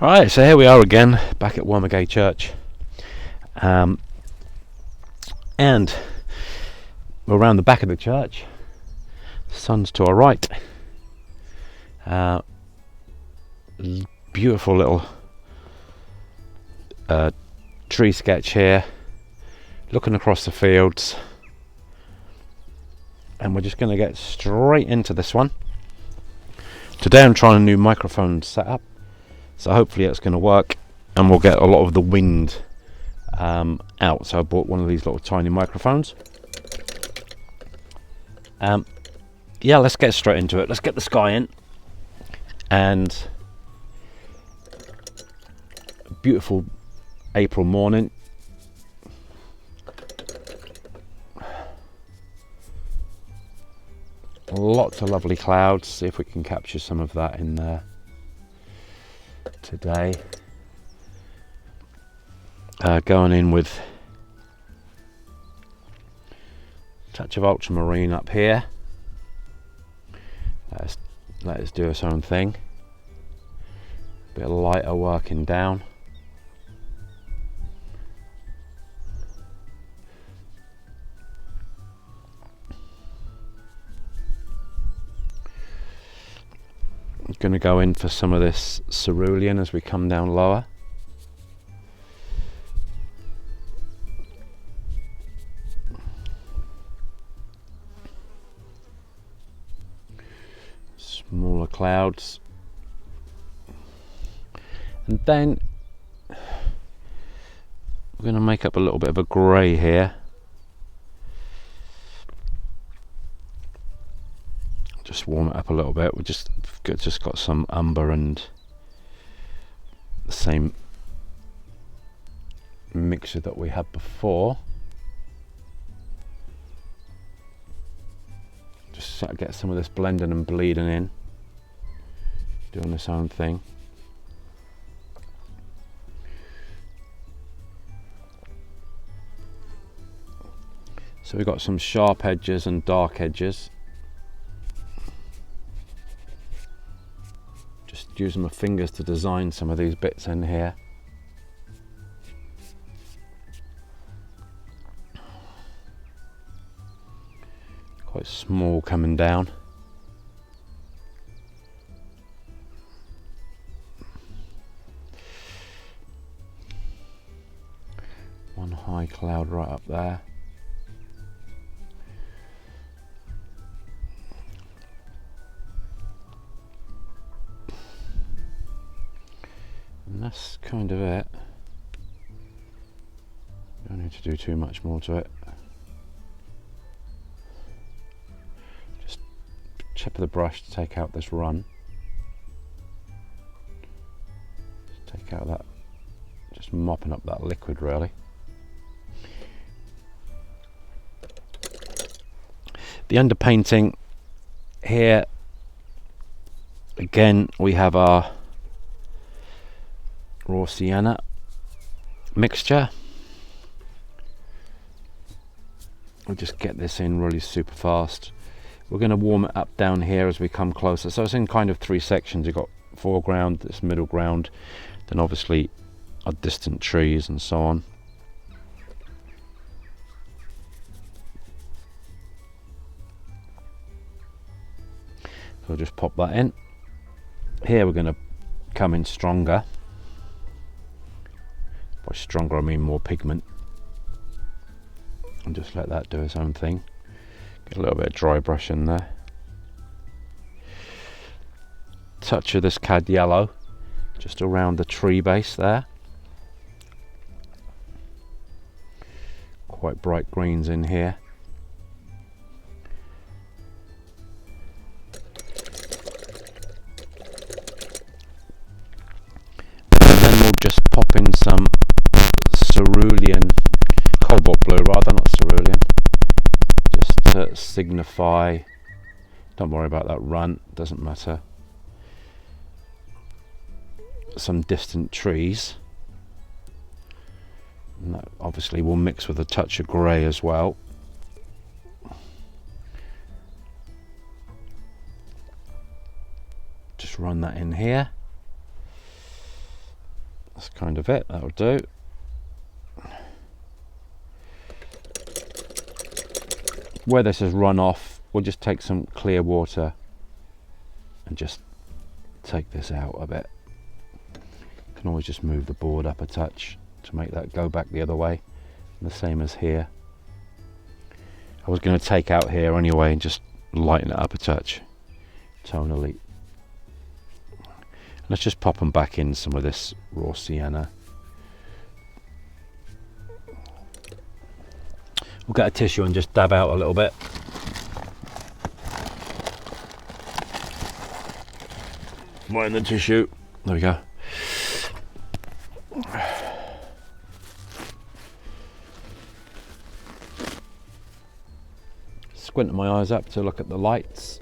Right, so here we are again, back at Wormagate Church, and we're around the back of the church. The sun's to our right. Beautiful little tree sketch here, looking across the fields, and we're just going to get straight into this one. Today I'm trying a new microphone setup, so hopefully it's going to work and we'll get a lot of the wind out. So I bought one of these little tiny microphones. Yeah, let's get straight into it. Let's get the sky in, and a beautiful April morning. Lots of lovely clouds. See if we can capture some of that in there today. Going in with a touch of ultramarine up here. Let us do its own thing. Bit of lighter working down. I'm going to go in for some of this cerulean as we come down lower. Smaller clouds, and then we're going to make up a little bit of a grey here. Just warm it up a little bit. We just got some umber and the same mixture that we had before. Just sort of get some of this blending and bleeding in, doing its own thing. So we've got some sharp edges and dark edges. Just using my fingers to design some of these bits in here. Quite small coming down. One high cloud right up there. And that's kind of it. Don't need to do too much more to it. Just chip of the brush to take out this run. Just take out that, just mopping up that liquid really. The underpainting here, again we have our raw sienna mixture. We'll just get this in really super fast. We're going to warm it up down here as we come closer. So it's in kind of three sections. You've got foreground, this middle ground, then obviously our distant trees and so on. So we'll just pop that in. Here we're going to come in stronger. By stronger I mean more pigment. And just let that do its own thing. Get a little bit of dry brush in there. Touch of this cad yellow just around the tree base there. Quite bright greens in here. And then we'll just pop in some cerulean, cobalt blue rather, not cerulean, just to signify, don't worry about that run, doesn't matter, some distant trees. And that obviously will mix with a touch of grey as well. Just run that in here. That's kind of it, that'll do. Where this has run off, we'll just take some clear water and just take this out a bit. You can always just move the board up a touch to make that go back the other way. The same as here. I was going to take out here anyway and just lighten it up a touch tonally. Let's just pop them back in some of this raw sienna. We'll get a tissue and just dab out a little bit. Right in the tissue. There we go. Squinting my eyes up to look at the lights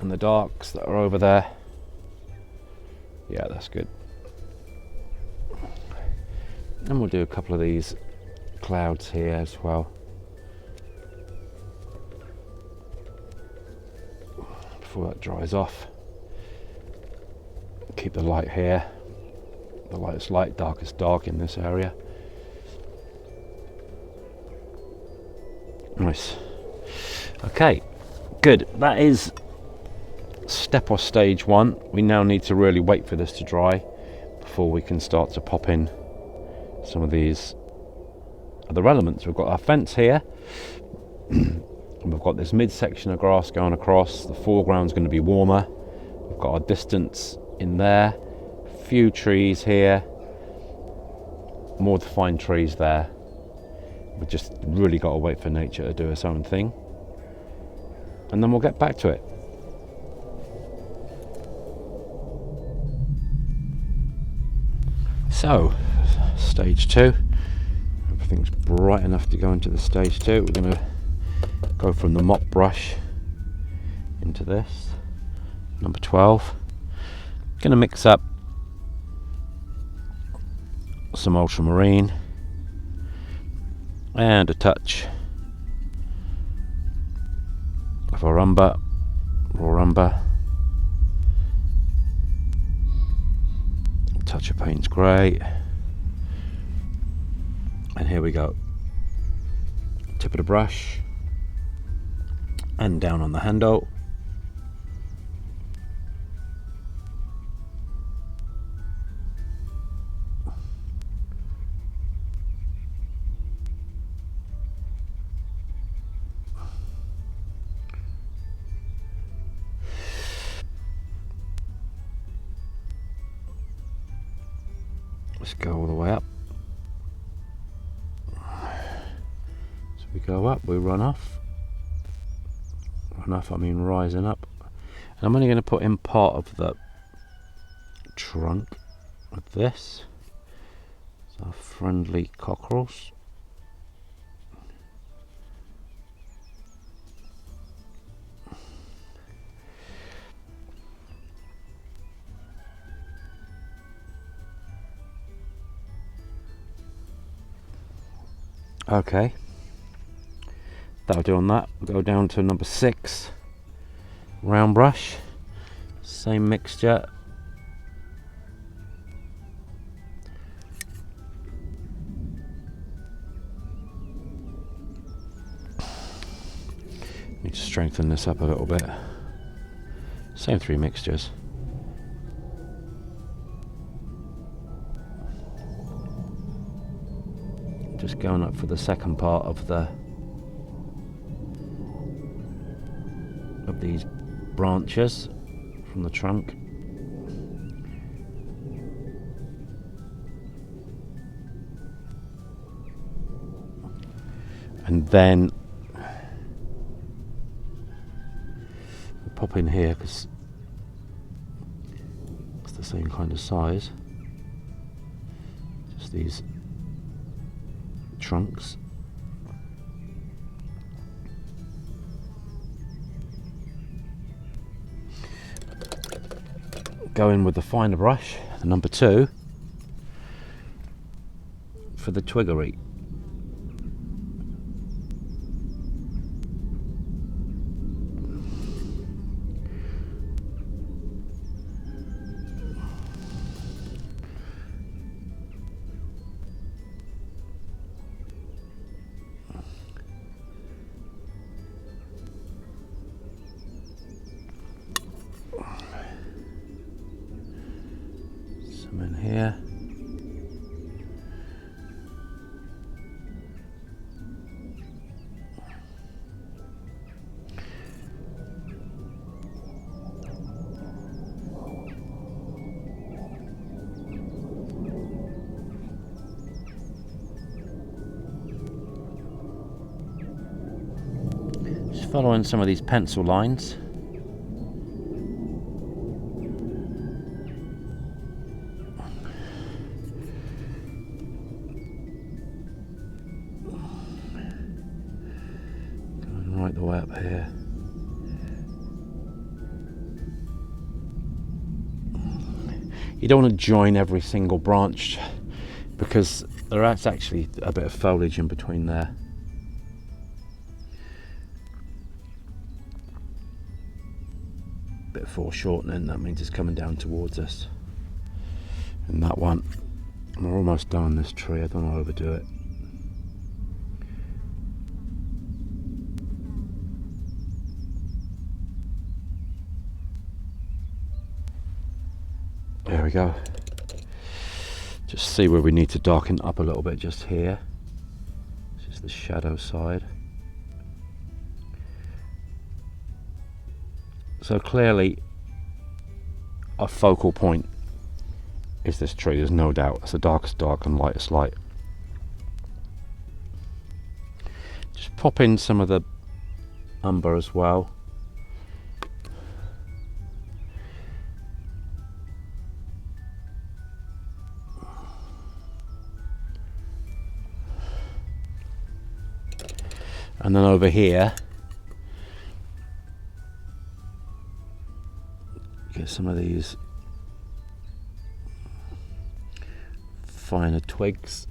and the darks that are over there. Yeah, that's good. And we'll do a couple of these clouds here as well. Before that dries off. Keep the light here. The lightest light, darkest dark in this area. Nice. Okay, good. That is step or stage one. We now need to really wait for this to dry before we can start to pop in some of these other elements. We've got our fence here. And we've got this midsection of grass going across. The foreground's going to be warmer. We've got our distance in there. A few trees here. More defined trees there. We've just really got to wait for nature to do its own thing. And then we'll get back to it. So, stage two. Everything's bright enough to go into the stage two. We're going to go from the mop brush into this. Number 12. Going to mix up some ultramarine and a touch of our umber, raw umber, a touch of Payne's grey, and here we go. Tip of the brush and down on the handle. Let's go all the way up. So we go up, we run off. Run off, I mean rising up. And I'm only going to put in part of the trunk of this. So our friendly cockerels. Okay, that'll do on that. We'll go down to number 6, round brush, same mixture. Need to strengthen this up a little bit. Same 3 mixtures. Just going up for the second part of these branches from the trunk. And then we'll pop in here because it's the same kind of size. Just these trunks. Go in with the finer brush, the number 2, for the twiggery. Just following some of these pencil lines. Going right the way up here. You don't want to join every single branch because there's actually a bit of foliage in between there. Bit of foreshortening, that means it's coming down towards us. And that one, we're almost done on this tree, I don't want to overdo it. There we go. Just see where we need to darken up a little bit just here. This is the shadow side. So clearly a focal point is this tree, there's no doubt. It's the darkest dark and lightest light. Just pop in some of the umber as well. And then over here, get some of these finer twigs.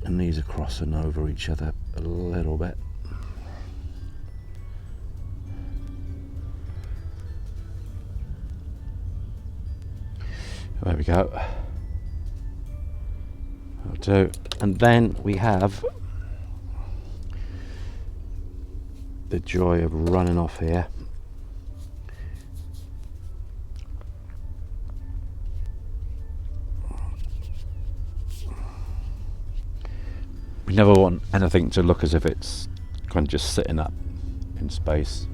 And these are crossing over each other a little bit. There we go. That'll do. And then we have the joy of running off here. We never want anything to look as if it's kind of just sitting up in space.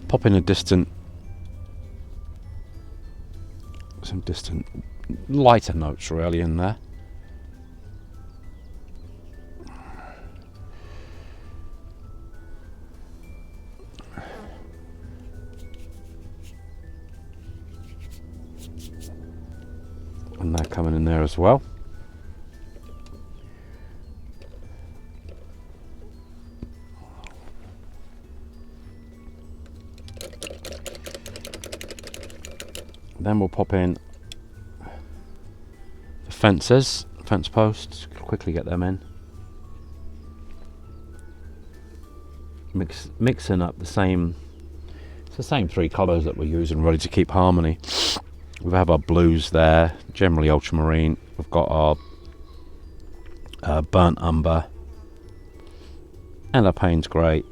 Pop in some distant lighter notes really in there. And they're coming in there as well. Then we'll pop in the fence posts, quickly get them in. Mixing up it's the same three colours that we're using really to keep harmony. We have our blues there, generally ultramarine. We've got our burnt umber and our Payne's grey.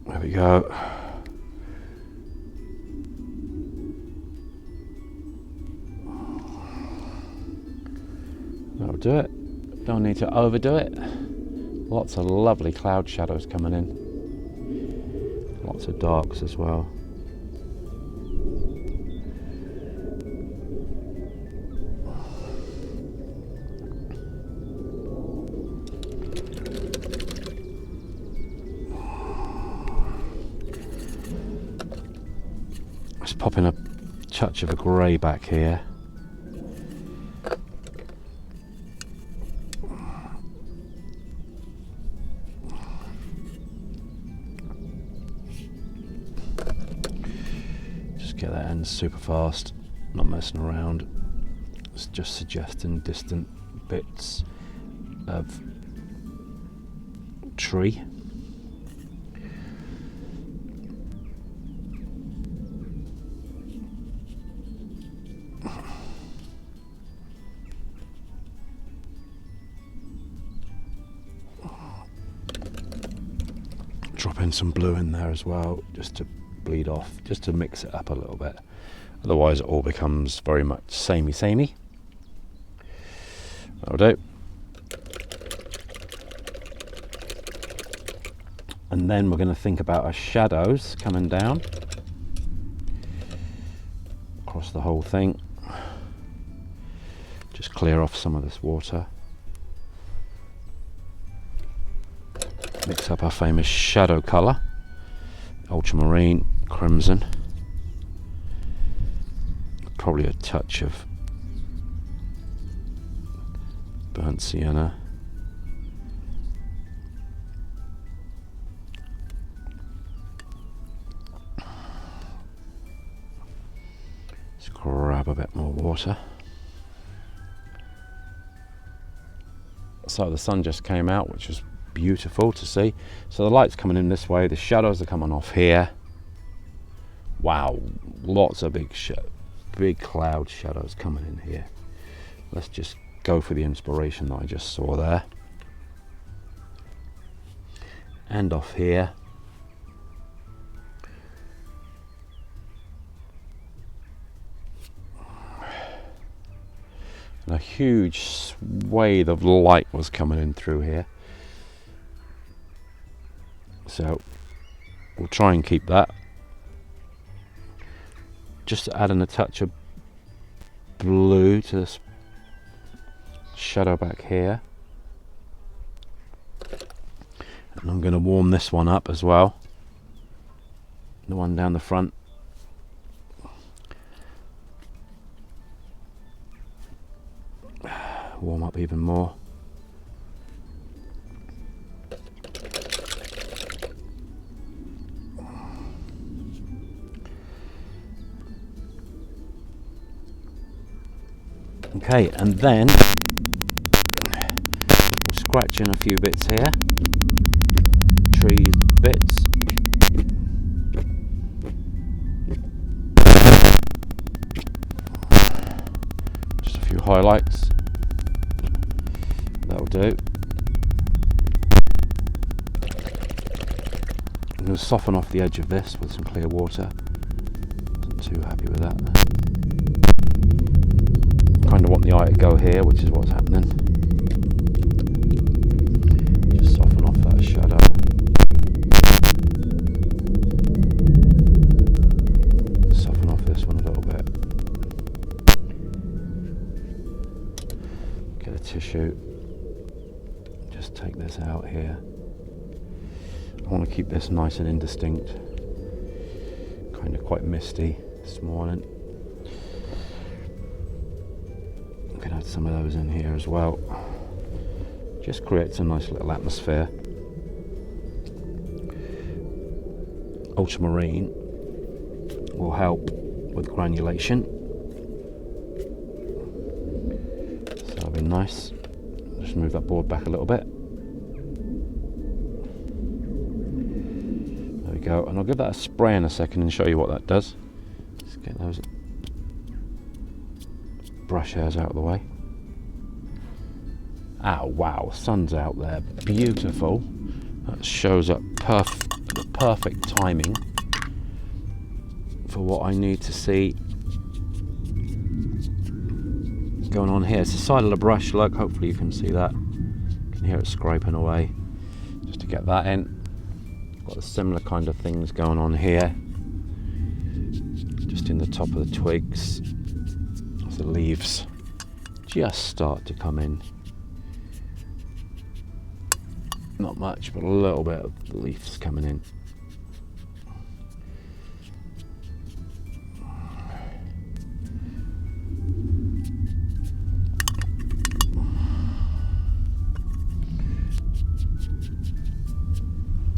There we go. That'll do it. Don't need to overdo it. Lots of lovely cloud shadows coming in. Lots of darks as well. Just popping a touch of a grey back here. Just get that in super fast, not messing around. It's just suggesting distant bits of tree. Drop in some blue in there as well, just to bleed off, just to mix it up a little bit. Otherwise it all becomes very much samey. That'll do. And then we're going to think about our shadows coming down across the whole thing. Just clear off some of this water. Mix up our famous shadow colour, ultramarine, crimson, probably a touch of burnt sienna. Let's grab a bit more water. So the sun just came out, which is beautiful to see. So the light's coming in this way, the shadows are coming off here. Wow, lots of big cloud shadows coming in here. Let's just go for the inspiration that I just saw there. And off here. And a huge swathe of light was coming in through here. So we'll try and keep that. Just adding a touch of blue to this shadow back here. And I'm going to warm this one up as well. The one down the front. Warm up even more. Okay, and then we'll scratch in a few bits here, trees bits. Just a few highlights. That'll do. I'm going to soften off the edge of this with some clear water. Wasn't too happy with that. Kind of want the eye to go here, which is what's happening. Just soften off that shadow. Soften off this one a little bit. Get a tissue. Just take this out here. I want to keep this nice and indistinct. Kind of quite misty this morning. Add some of those in here as well. Just creates a nice little atmosphere. Ultramarine will help with granulation. So that'll be nice. Just move that board back a little bit. There we go. And I'll give that a spray in a second and show you what that does. Just get those brush hairs out of the way. Ah, wow, sun's out there, beautiful. That shows up the perfect timing for what I need to see going on here. It's the side of the brush, look, hopefully you can see that. You can hear it scraping away. Just to get that in. Got a similar kind of things going on here. Just in the top of the twigs. The leaves just start to come in. Not much, but a little bit of the leaves coming in.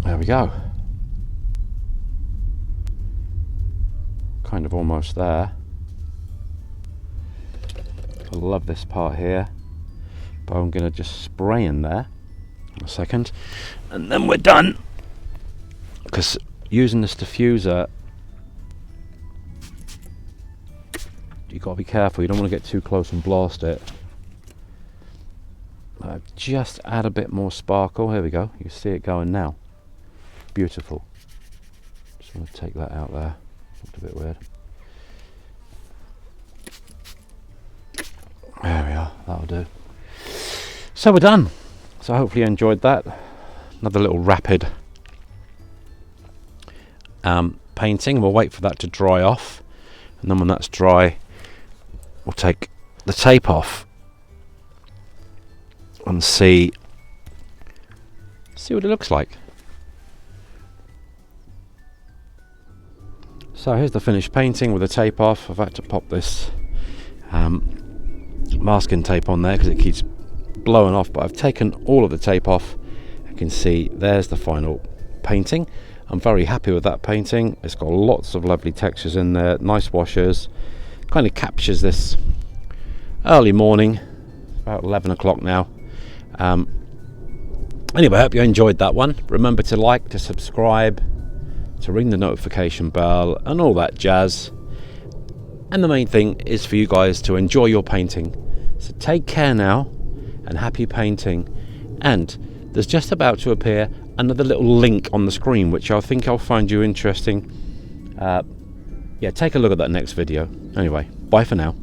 There we go. Kind of almost there. I love this part here, but I'm going to just spray in there in a second, and then we're done. Because using this diffuser, you've got to be careful. You don't want to get too close and blast it. Just add a bit more sparkle. Here we go. You see it going now. Beautiful. Just want to take that out there. Looked a bit weird. There we are. That'll do. So we're done. So hopefully you enjoyed that. Another little rapid painting. We'll wait for that to dry off, and then when that's dry, we'll take the tape off and see what it looks like. So here's the finished painting with the tape off. I've had to pop this masking tape on there because it keeps blowing off, but I've taken all of the tape off. You can see there's the final painting. I'm very happy with that painting. It's got lots of lovely textures in there, nice washes, kind of captures this early morning, about 11 o'clock now. Anyway, I hope you enjoyed that one. Remember to like, to subscribe, to ring the notification bell and all that jazz. And the main thing is for you guys to enjoy your painting. So take care now, and happy painting. And there's just about to appear another little link on the screen which I think I'll find you interesting. Yeah, take a look at that next video. Anyway, bye for now.